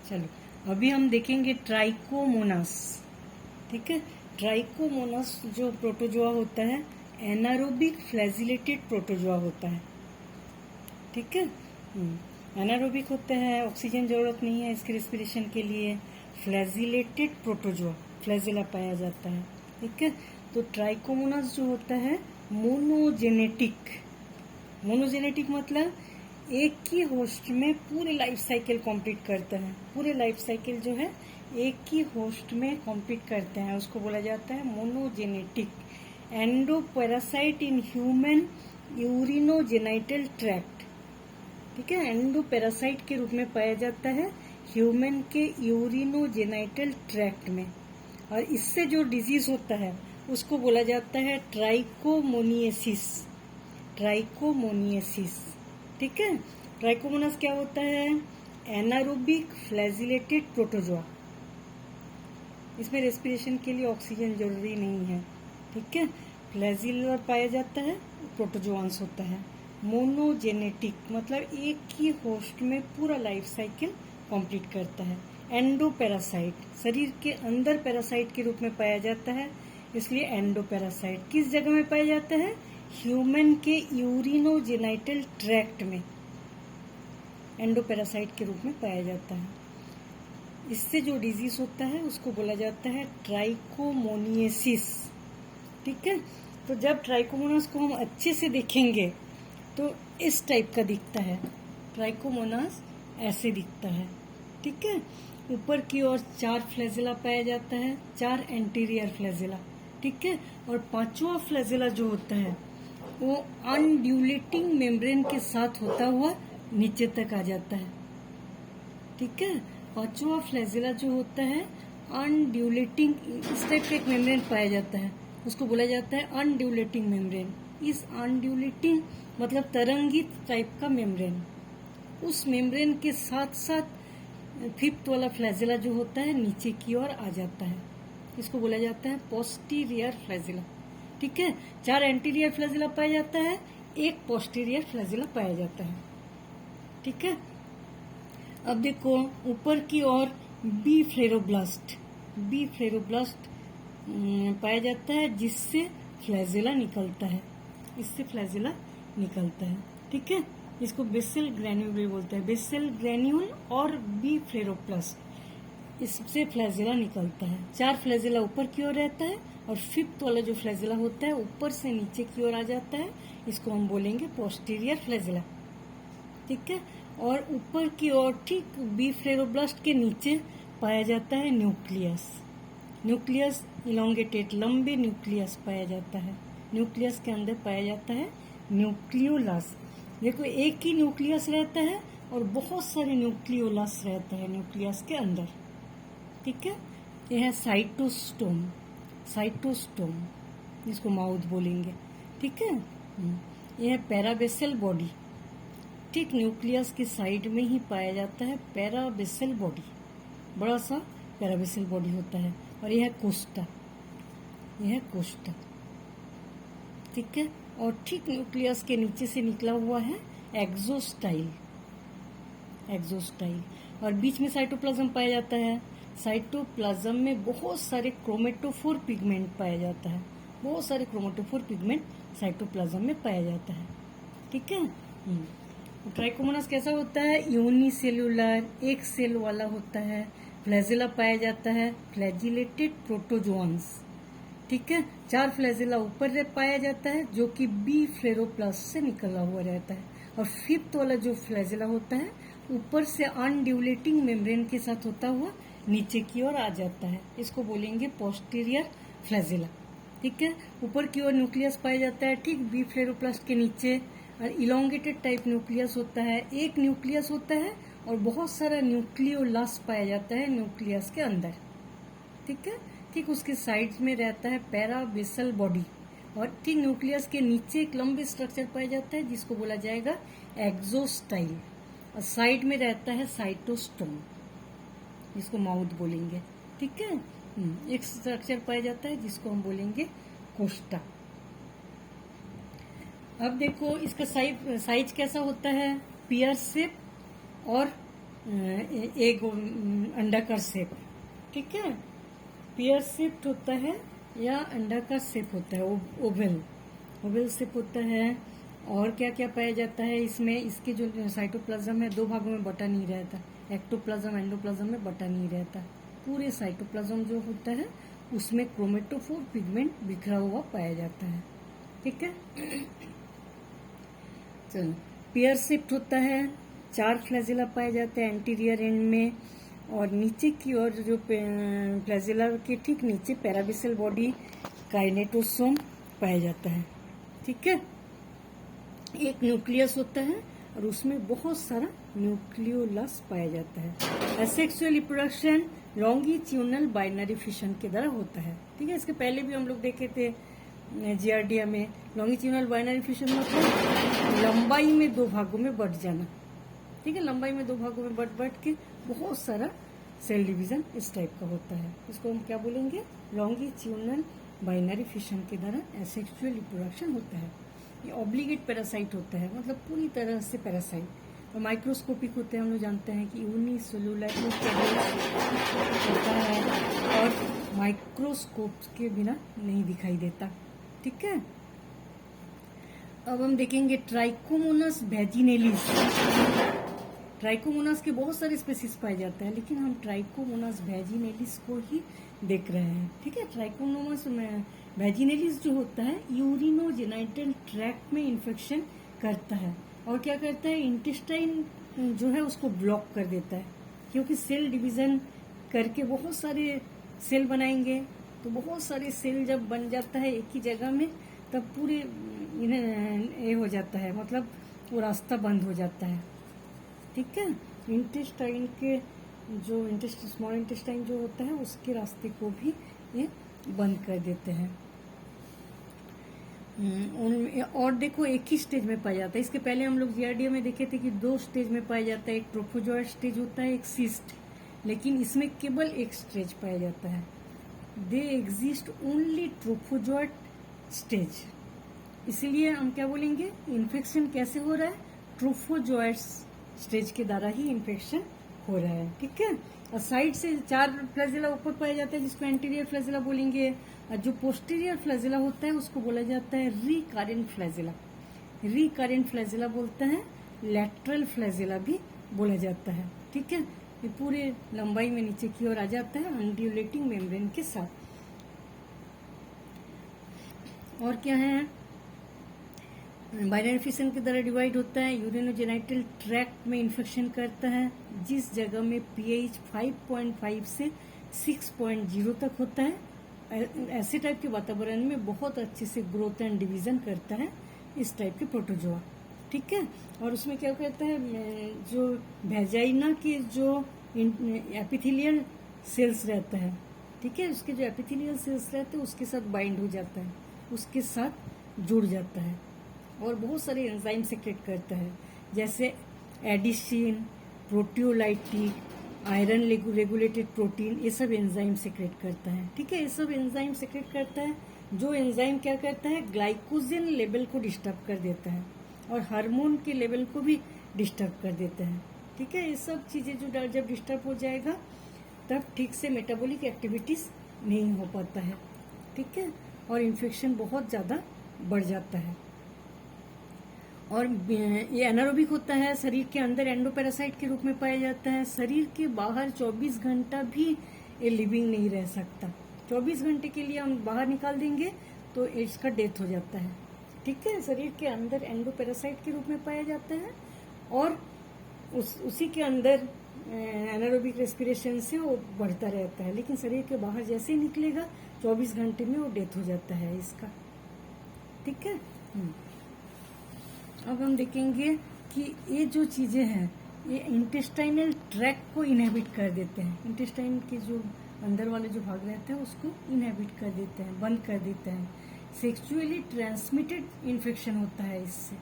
चलो अभी हम देखेंगे ट्राइकोमोनास। ठीक है, ट्राइकोमोनास जो प्रोटोजोआ होता है एनारोबिक फ्लैजिलेटेड प्रोटोजोआ होता है। ठीक है, एनारोबिक होता है, ऑक्सीजन जरूरत नहीं है इसके रेस्पिरेशन के लिए। फ्लैजिलेटेड प्रोटोजोआ, फ्लैजिला पाया जाता है। ठीक है, तो ट्राइकोमोनास जो होता है मोनोजेनेटिक। मोनोजेनेटिक मतलब एक ही होस्ट में पूरे लाइफ साइकिल कंप्लीट करता है। पूरे लाइफ साइकिल जो है एक ही होस्ट में कंप्लीट करते हैं, उसको बोला जाता है monogenetic. Endoparasite in human urinogenital tract. ठीक है, एंडोपैरासाइट के रूप में पाया जाता है ह्यूमन के यूरिनोजेनाइटल ट्रैक्ट में, और इससे जो डिजीज होता है उसको बोला जाता है ट्राइकोमोनियसिस। ट्राइकोमोनियसिस। ठीक है, ट्राइकोमोनास क्या होता है? Anaerobic flagellated protozoa. इसमें रेस्पिरेशन के लिए ऑक्सीजन जरूरी नहीं है। ठीक है, फ्लैजिला पाया जाता है, प्रोटोजोआंस होता है। मोनोजेनेटिक मतलब एक ही होस्ट में पूरा लाइफ साइकिल कंप्लीट करता है। एंडोपैरासाइट, शरीर के अंदर पैरासाइट के रूप में पाया जाता है, इसलिए एंडोपैरासाइट। किस जगह में पाया जाता है? ह्यूमन के यूरिनोजेनाइटल ट्रैक्ट में एंडोपैरासाइट के रूप में पाया जाता है। इससे जो डिजीज होता है उसको बोला जाता है ट्राइकोमोनियसिस। ठीक है, तो जब ट्राइकोमोनास को हम अच्छे से देखेंगे तो इस टाइप का दिखता है। ट्राइकोमोनास ऐसे दिखता है। ठीक है, ऊपर की ओर 4 फ्लैजिला पाया जाता है, 4 एंटीरियर फ्लैजिला। ठीक है, और 5वां फ्लैजिला जो होता है वो अनड्यूलेटिंग मेम्ब्रेन के साथ होता हुआ नीचे तक आ जाता है। ठीक है, 5वां फ्लैजिला जो होता है अनड्यूलेटिंग, इस टाइप का एक मेम्ब्रेन पाया जाता है, उसको बोला जाता है अनड्यूलेटिंग मेम्ब्रेन। इस अनड्यूलेटिंग मतलब तरंगित टाइप का मेम्ब्रेन, उस मेम्ब्रेन के साथ साथ 5th वाला फ्लैजिला जो होता है नीचे की ओर आ जाता है, इसको बोला जाता है पोस्टीरियर फ्लैजिला। ठीक है, 4 एंटीरियर फ्लैजिला पाया जाता है, 1 पोस्टीरियर फ्लैजिला पाया जाता है। ठीक है, अब देखो ऊपर की ओर बी फ्लेरोब्लास्ट पाया जाता है, जिससे फ्लैजिला निकलता है, इससे फ्लैजिला निकलता है। ठीक है, इसको बेसल ग्रैन्यूल भी बोलते हैं, बेसल ग्रैन्यूल और बी फ्लेरोप्लास्ट, इससे फ्लैजिला निकलता है। 4 फ्लैजिला ऊपर की ओर रहता है, और 5th वाला जो फ्लैजिला होता है ऊपर से नीचे की ओर आ जाता है, इसको हम बोलेंगे पोस्टीरियर फ्लैजिला। ठीक है, और ऊपर की ओर ठीक बी फ्लेरोब्लास्ट के नीचे पाया जाता है न्यूक्लियस। न्यूक्लियस इलोंगेटेड, लंबे न्यूक्लियस पाया जाता है। न्यूक्लियस के अंदर पाया जाता है न्यूक्लियोलस। देखो एक ही न्यूक्लियस रहता है और बहुत सारे न्यूक्लियोलस रहता है न्यूक्लियस के अंदर। ठीक है, यह है साइटोस्टोम, जिसको माउथ बोलेंगे। ठीक है, यह है पैराबेसल बॉडी। ठीक न्यूक्लियस के साइड में ही पाया जाता है पैराबेसल बॉडी, बड़ा सा पैराबेसल बॉडी होता है, और यह है कोस्टा, ठीक है, और ठीक न्यूक्लियस के नीचे से निकला हुआ है एक्सोस्टाइल, और बीच में साइटोप्लाज्म पाया जाता है। साइटोप्लाज्म में बहुत सारे क्रोमेटोफोर पिगमेंट पाया जाता है, बहुत सारे क्रोमेटोफोर पिगमेंट साइटोप्लाज्म में पाया जाता है। ठीक है, ट्राइकोमोनास कैसा होता है? यूनिसेलुलर, एक सेल वाला होता है। फ्लैजिला पाया जाता है, फ्लैजिलेटेड प्रोटोजोआंस। ठीक है, 4 फ्लैजिला ऊपर पाया जाता है जो कि बी फ्लेरोप्लास्ट से निकला हुआ रहता है, और 5th वाला जो फ्लैजिला होता है ऊपर से अनड्यूलेटिंग मेम्ब्रेन के साथ होता हुआ नीचे की ओर आ जाता है, इसको बोलेंगे पोस्टीरियर फ्लैजिला। ठीक है, ऊपर की ओर न्यूक्लियस पाया जाता है ठीक बी फ्लेरोप्लास्ट के नीचे, और इलोंगेटेड टाइप न्यूक्लियस होता है, एक न्यूक्लियस होता है और बहुत सारा न्यूक्लियोलस पाया जाता है न्यूक्लियस के अंदर। ठीक है, ठीक उसके साइड में रहता है पैराबेसल बॉडी, और ठीक न्यूक्लियस के नीचे एक लंबी स्ट्रक्चर पाया जाता है जिसको बोला जाएगा एक्सोस्टाइल, और साइड में रहता है साइटोस्टोम, जिसको माउथ बोलेंगे। ठीक है, एक स्ट्रक्चर पाया जाता है जिसको हम बोलेंगे कोस्टा। अब देखो इसका साइज कैसा होता है? पियर शेप और एग अंडाकार शेप, ठीक है। पेयर शेप्ड होता है या अंडाकार शेप होता है, ओवल ओवल शेप होता है। और क्या क्या पाया जाता है इसमें, इसके जो साइटोप्लाज्म है 2 भागों में बटा नहीं रहता, एक्टोप्लाज्म एंडोप्लाज्म में बटा नहीं रहता। पूरे साइटोप्लाज्म जो होता है उसमें क्रोमेटोफोर पिगमेंट बिखरा हुआ पाया जाता है, ठीक है। चलो, पेयर शिफ्ट होता है, 4 फ्लैजिला पाए जाते हैं एंटीरियर एंड में, और नीचे की ओर जो फ्लैजिला के ठीक नीचे पैराबिसल बॉडी काइनेटोसोम पाया जाता है, ठीक है। एक न्यूक्लियस होता है और उसमें बहुत सारा न्यूक्लियोलस पाया जाता है। Asexual reproduction longitudinal binary fission के द्वारा होता है, ठीक है। इसके पहले भी हम लोग देखे थे जियार्डिया में। लॉन्गिट्यूडनल बाइनरी फिशन मतलब लंबाई में 2 भागों में बढ़ जाना, ठीक है। लंबाई में 2 भागों में बढ़ के बहुत सारा सेल डिवीजन इस टाइप का होता है। इसको हम क्या बोलेंगे, लॉन्गिट्यूडनल बाइनरी फिशन के द्वारा एसेक्सुअल रिप्रोडक्शन होता है। ये ऑब्लिगेट पैरासाइट होता है, मतलब पूरी तरह से पैरासाइट। और माइक्रोस्कोपिक होते हैं, हम लोग जानते हैं कि यूनिसेलुलर होता है और माइक्रोस्कोप के बिना नहीं दिखाई देता, ठीक है। अब हम देखेंगे ट्राइकोमोनास वैजिनेलिस। ट्राइकोमोनास के बहुत सारे स्पीसीज पाए जाते हैं, लेकिन हम ट्राइकोमोनास वैजिनेलिस को ही देख रहे हैं, ठीक है। ट्राइकोमोनास वैजिनेलिस जो होता है यूरिनोजेनाइटल ट्रैक्ट में इन्फेक्शन करता है, और क्या करता है, इंटेस्टाइन जो है उसको ब्लॉक कर देता है। क्योंकि सेल डिवीजन करके बहुत सारे सेल बनाएंगे, तो बहुत सारे सेल जब बन जाता है एक ही जगह में, तब पूरे ये हो जाता है, मतलब वो रास्ता बंद हो जाता है, ठीक है। इंटेस्टाइन के जो स्मॉल इंटेस्टाइन जो होता है उसके रास्ते को भी ये बंद कर देते हैं। और देखो एक ही स्टेज में पाया जाता है। इसके पहले हम लोग जियार्डिया में देखे थे कि 2 स्टेज में पाया जाता है, एक ट्रोफोजॉइड स्टेज होता है, एक सिस्ट, लेकिन इसमें केवल एक स्टेज पाया जाता है। They exist only trophozoite stage. इसीलिए हम क्या बोलेंगे, इन्फेक्शन कैसे हो रहा है, ट्रोफोजॉइड स्टेज के द्वारा ही इन्फेक्शन हो रहा है, ठीक है। और साइड से 4 फ्लैजिला ऊपर पाया जाता है जिसको एंटीरियर फ्लैजिला बोलेंगे, और जो पोस्टीरियर फ्लैजिला होता है उसको बोला जाता है रिकरेंट फ्लैजिला। रिकरेंट फ्लैजिला बोलते हैं, लैटरल फ्लैजिला भी बोला जाता है, ठीक है। ये पूरे लंबाई में नीचे की ओर आ जाता है अनड्यूलेटिंग मेम्ब्रेन के साथ। और क्या है, बाइनरी फिशन की तरह डिवाइड होता है, यूरिनोजेनाइटल ट्रैक्ट में इन्फेक्शन करता है, जिस जगह में पीएच 5.5 से 6.0 तक होता है। ऐसे टाइप के वातावरण में बहुत अच्छे से ग्रोथ एंड डिवीजन करता है इस टाइप के प्रोटोजोआ, ठीक है। और उसमें क्या करता है, जो वेजाइना के जो एपिथेलियल सेल्स रहता है, ठीक है, उसके जो एपिथेलियल सेल्स रहते हैं उसके साथ बाइंड हो जाता है, उसके साथ जुड़ जाता है, और बहुत सारे एंजाइम सेक्रेट करता है, जैसे addition, proteolytic, iron regulated protein, ये सब एंजाइम सेक्रेट करता है, ठीक है। ये सब एंजाइम सेक्रेट करता है, जो एंजाइम क्या करता है, ग्लाइकोजन लेवल को डिस्टर्ब कर देता है और हार्मोन के लेवल को भी डिस्टर्ब कर देता है, ठीक है। ये सब चीजें जो जब डिस्टर्ब हो जाएगा तब ठीक से मेटाबॉलिक एक्टिविटीज नहीं हो पाता है, ठीक है, और इन्फेक्शन बहुत ज्यादा बढ़ जाता है। और ये एनारोबिक होता है, शरीर के अंदर एंडोपैरासाइट के रूप में पाया जाता है, शरीर के बाहर 24 घंटा भी ये लिविंग नहीं रह सकता। 24 घंटे के लिए हम बाहर निकाल देंगे तो इसका डेथ हो जाता है, ठीक है। शरीर के अंदर एंडोपैरासाइट के रूप में पाया जाता है, और उसी के अंदर एनारोबिक रेस्पिरेशन से वो बढ़ता रहता है, लेकिन शरीर के बाहर जैसे ही निकलेगा 24 घंटे में वो डेथ हो जाता है इसका, ठीक है। अब हम देखेंगे कि ये जो चीजें हैं ये इंटेस्टाइनल ट्रैक्ट को इनहेबिट कर देते हैं। इंटेस्टाइन के जो अंदर वाले जो भाग रहते हैं उसको इनहेबिट कर देते हैं, बंद कर देते हैं। सेक्सुअली ट्रांसमिटेड इन्फेक्शन होता है इससे,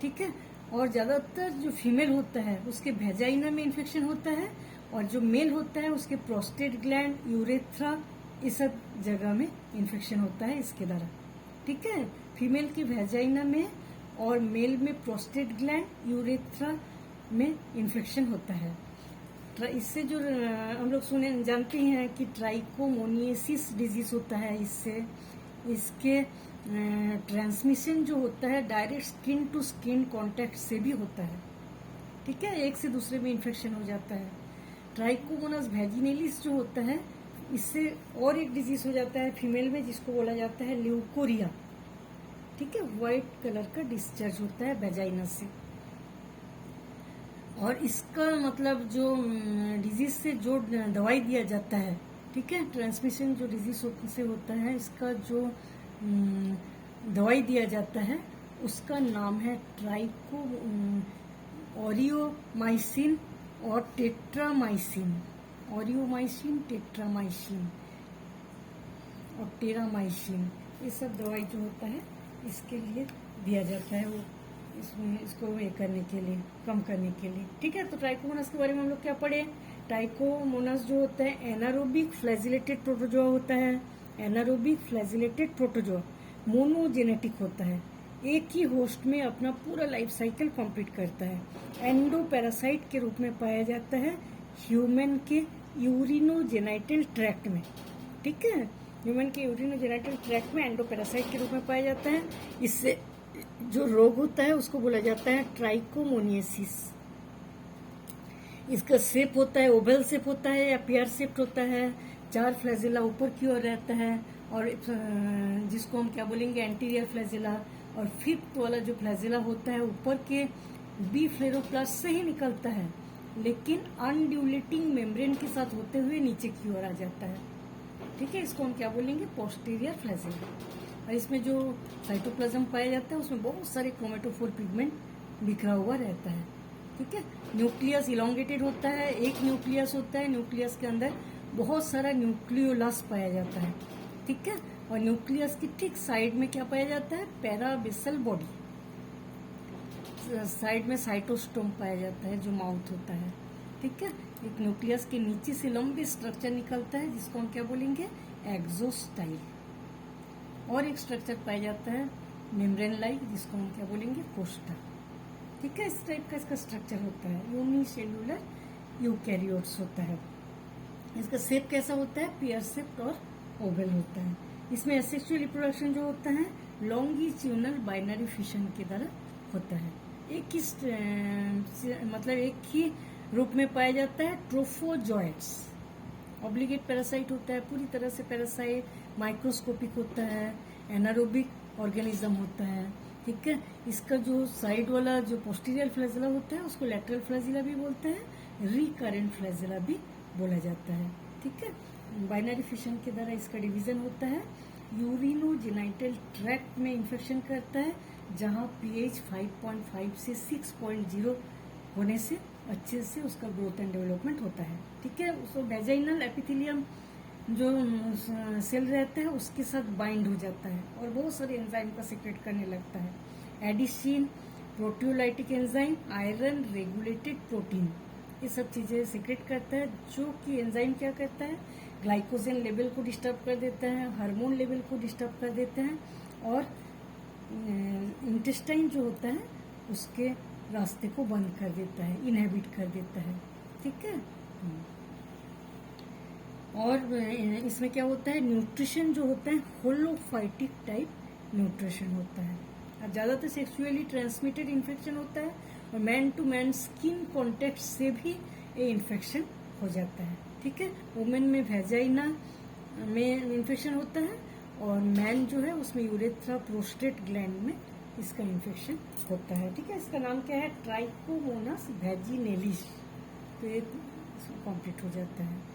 ठीक है। और ज्यादातर जो फीमेल होता है उसके वेजाइना में इन्फेक्शन होता है, और जो मेल होता है उसके प्रोस्टेट ग्लैंड, यूरेथ्रा, इस सब जगह में इन्फेक्शन होता है इसके द्वारा, ठीक है। फीमेल के वेजाइना में और मेल में प्रोस्टेट ग्लैंड, यूरेथ्रा में इन्फेक्शन होता है। इससे जो हम लोग जानते हैं कि ट्राइकोमोनियासिस डिजीज होता है। इससे इसके ट्रांसमिशन जो होता है direct skin to skin contact से भी होता है। ठीक है, एक से दूसरे में इन्फेक्शन हो जाता है। ट्राइकोमोनास वैजिनेलिस जो होता है, इससे और एक डिजीज हो जाता है फीमेल में, जिसको बोला जाता है ल्यूकोरिया। ठीक है, व्हाइट कलर का डिस्चार्ज होता है वेजाइना से। और इसका मतलब जो डिजीज से जो दवाई दिया जाता है, ठीक है, ट्रांसमिशन जो डिजीज से होता है, इसका जो दवाई दिया जाता है उसका नाम है ट्राइको ओरियोमाइसिन और टेट्रामाइसिन। ओरियोमाइसिन, टेट्रामाइसिन और टेरामाइसिन, ये सब दवाई जो होता है इसके लिए दिया जाता है, वो इसको ये करने के लिए, कम करने के लिए। ठीक है, तो ट्राइकोमोनास के बारे में हम लोग क्या पढ़े? ट्राइकोमोनास जो होता है एनारोबिक फ्लैजिलेटेड प्रोटोजोआ होता है। एनारोबिक फ्लैजिलेटेड प्रोटोजोआ मोनोजेनेटिक होता है, एक ही होस्ट में अपना पूरा लाइफ साइकिल कंप्लीट करता है। एंडोपैरासाइट के रूप में पाया जाता है ह्यूमन के यूरिनोजेनाइटल ट्रैक्ट में। ठीक है, ह्यूमन के यूरिनोजेनाइटल ट्रैक्ट में एंडोपैरासाइट के रूप में पाया जाता है। इससे जो रोग होता है उसको बोला जाता है ट्राइकोमोनियासिस। इसका शेप होता है ओवल शेप होता है या पेयर शेप होता है। 4 फ्लैजिला ऊपर की ओर रहता है, और जिसको हम क्या बोलेंगे एंटीरियर फ्लैजिला। और 5th वाला जो फ्लैजिला होता है ऊपर के बी फ्लेरोप्लास्ट से ही निकलता है, लेकिन अनड्यूलेटिंग मेम्ब्रेन के साथ होते हुए नीचे की ओर आ जाता है। ठीक है, इसको हम क्या बोलेंगे पोस्टीरियर फ्लैजिला। और इसमें जो साइटोप्लाज्म पाया जाता है उसमें बहुत सारे क्रोमेटोफोर पिगमेंट बिखरा हुआ रहता है। ठीक है, न्यूक्लियस इलोंगेटेड होता है, एक न्यूक्लियस होता है, न्यूक्लियस के अंदर बहुत सारा न्यूक्लियोलस पाया जाता है। ठीक है, और न्यूक्लियस की ठीक साइड में क्या पाया जाता है पैराबेसल बॉडी, साइड में साइटोस्टोम पाया जाता है जो माउथ होता है। ठीक है, एक न्यूक्लियस के नीचे से लंबे स्ट्रक्चर निकलता है जिसको हम क्या बोलेंगे एक्सोस्टाइल। और एक स्ट्रक्चर पाया जाता है मेम्ब्रेन लाइक, जिसको हम क्या बोलेंगे कोस्टा। ठीक है, इस टाइप का इसका स्ट्रक्चर होता है। यूनिसेल्यूलर यूकैरियोट्स होता है। इसका शेप कैसा होता है पेयर शेप्ड और ओवल होता है। इसमें एसेक्सुअल रिप्रोडक्शन जो होता है लॉन्गिट्यूडनल बाइनरी फिशन के द्वारा होता है। एक ही मतलब एक ही रूप में पाया जाता है ट्रोफोजॉइट्स। ऑब्लिगेट पैरासाइट होता है, पूरी तरह से पैरासाइट, माइक्रोस्कोपिक होता है, एनारोबिक ऑर्गेनिज्म होता है। ठीक है, इसका जो साइड वाला जो पोस्टीरियर फ्लैजिला होता है उसको लैटरल फ्लैजिला भी बोलते हैं, रिकरेंट फ्लैजिला भी बोला जाता है। ठीक है, बाइनरी फिशन के द्वारा इसका डिवीजन होता है। यूरिनोजेनाइटल ट्रैक्ट में इन्फेक्शन करता है, जहां पीएच 5.5 से 6.0 होने से अच्छे से उसका ग्रोथ एंड डेवलपमेंट होता है। ठीक है, उसको वेजाइनल एपिथेलियम जो सेल रहता है उसके साथ बाइंड हो जाता है और बहुत सारे एंजाइम का सीक्रेट करने लगता है। Addition, proteolytic enzyme, iron regulated protein, ये सब चीजें सीक्रेट करता है, जो कि एंजाइम क्या करता है ग्लाइकोजन लेवल को डिस्टर्ब कर देता है, हार्मोन लेवल को डिस्टर्ब कर देता है, और इंटेस्टाइन जो होता है उसके रास्ते को बंद कर देता है, इनहेबिट कर देता है। ठीक है, और इसमें क्या होता है न्यूट्रिशन जो होता है होलोफाइटिक टाइप न्यूट्रिशन होता है। और ज्यादातर सेक्सुअली ट्रांसमिटेड इन्फेक्शन होता है, और man to man skin contact से भी ये इन्फेक्शन हो जाता है। ठीक है, वुमेन में वेजाइना में इन्फेक्शन होता है, और मैन जो है उसमें यूरेथ्रा प्रोस्टेट ग्लैंड में इसका इन्फेक्शन होता है। ठीक है, इसका नाम क्या है ट्राइकोमोनास वैजिनेलिस। तो ये कंप्लीट हो जाता है।